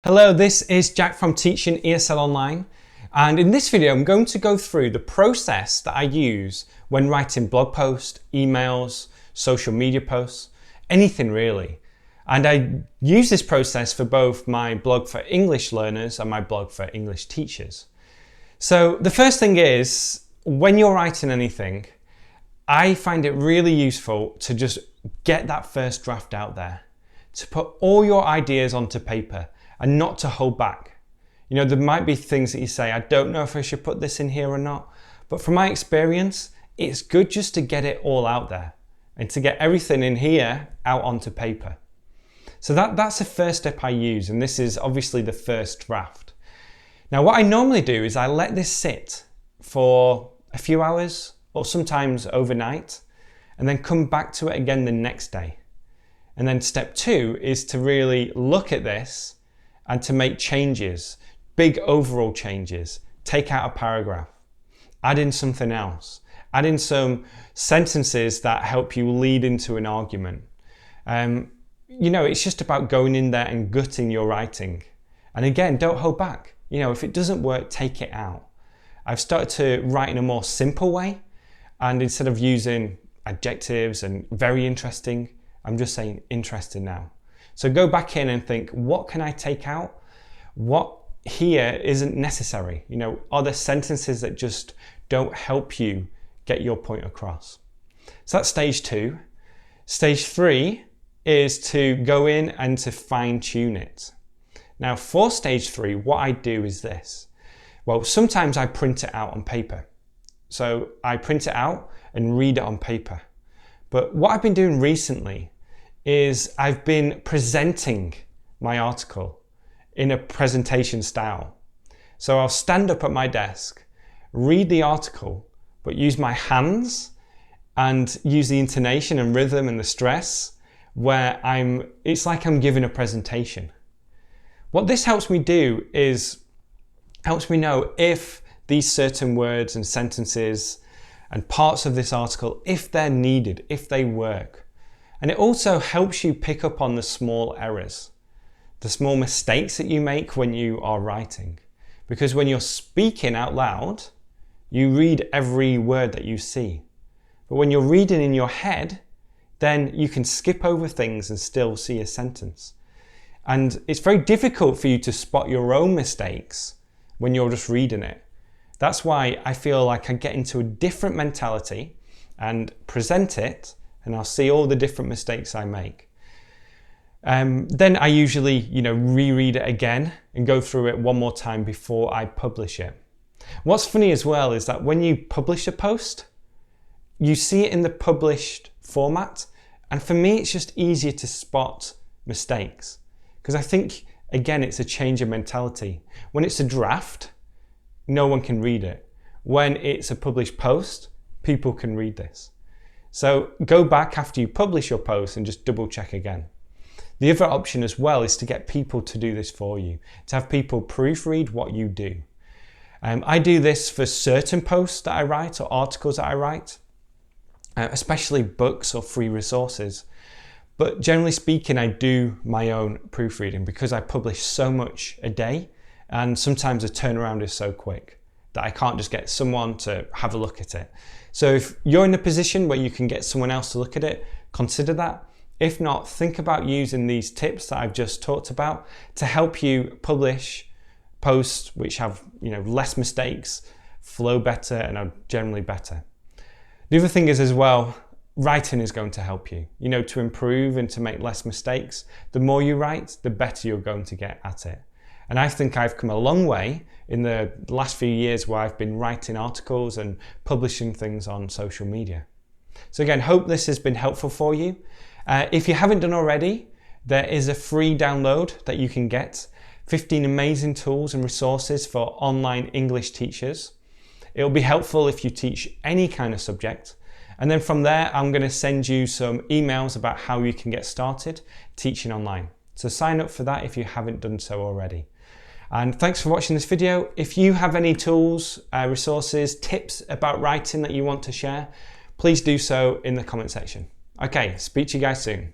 Hello, this is Jack from Teaching ESL Online, and in this video I'm going to go through the process that I use when writing blog posts, emails, social media posts, anything really. And I use this process for both my blog for English learners and my blog for English teachers. So the first thing is, when you're writing anything, I find it really useful to just get that first draft out there, to put all your ideas onto paper and not to hold back. You know, there might be things that you say, I don't know if I should put this in here or not, but from my experience, it's good just to get it all out there and to get everything in here out onto paper. So that's the first step I use, and this is obviously the first draft. Now what I normally do is I let this sit for a few hours or sometimes overnight and then come back to it again the next day. And then step two is to really look at this and to make changes, big overall changes. Take out a paragraph, add in something else, add in some sentences that help you lead into an argument. You know, it's just about going in there and gutting your writing. And again, don't hold back. You know, if it doesn't work, take it out. I've started to write in a more simple way, and instead of using adjectives and very interesting, I'm just saying interesting now. So go back in and think, what can I take out? What here isn't necessary? You know, are there sentences that just don't help you get your point across? So that's stage two. Stage three is to go in and to fine tune it. Now for stage three, what I do is this. Well, sometimes I print it out on paper. So I print it out and read it on paper. But what I've been doing recently is I've been presenting my article in a presentation style. So I'll stand up at my desk, read the article, but use my hands and use the intonation and rhythm and the stress where it's like I'm giving a presentation. What this helps me do is helps me know if these certain words and sentences and parts of this article, if they're needed, if they work. And it also helps you pick up on the small errors, the small mistakes that you make when you are writing. Because when you're speaking out loud, you read every word that you see. But when you're reading in your head, then you can skip over things and still see a sentence. And it's very difficult for you to spot your own mistakes when you're just reading it. That's why I feel like I get into a different mentality and present it, and I'll see all the different mistakes I make. Then I usually, reread it again and go through it one more time before I publish it. What's funny as well is that when you publish a post, you see it in the published format, and for me it's just easier to spot mistakes because I think, again, it's a change of mentality. When it's a draft, no one can read it. When it's a published post, people can read this. So go back after you publish your post and just double check again. The other option as well is to get people to do this for you, to have people proofread what you do. I do this for certain posts that I write or articles that I write, especially books or free resources. But generally speaking, I do my own proofreading because I publish so much a day, and sometimes the turnaround is so quick that I can't just get someone to have a look at it. So if you're in a position where you can get someone else to look at it, consider that. If not, think about using these tips that I've just talked about to help you publish posts which have less mistakes, flow better, and are generally better. The other thing is as well, writing is going to help you, to improve and to make less mistakes. The more you write, the better you're going to get at it. And I think I've come a long way in the last few years where I've been writing articles and publishing things on social media. So again, hope this has been helpful for you. If you haven't done already, there is a free download that you can get, 15 amazing tools and resources for online English teachers. It'll be helpful if you teach any kind of subject. And then from there, I'm going to send you some emails about how you can get started teaching online. So sign up for that if you haven't done so already. And thanks for watching this video. If you have any tools, resources, tips about writing that you want to share, please do so in the comment section. Okay, speak to you guys soon.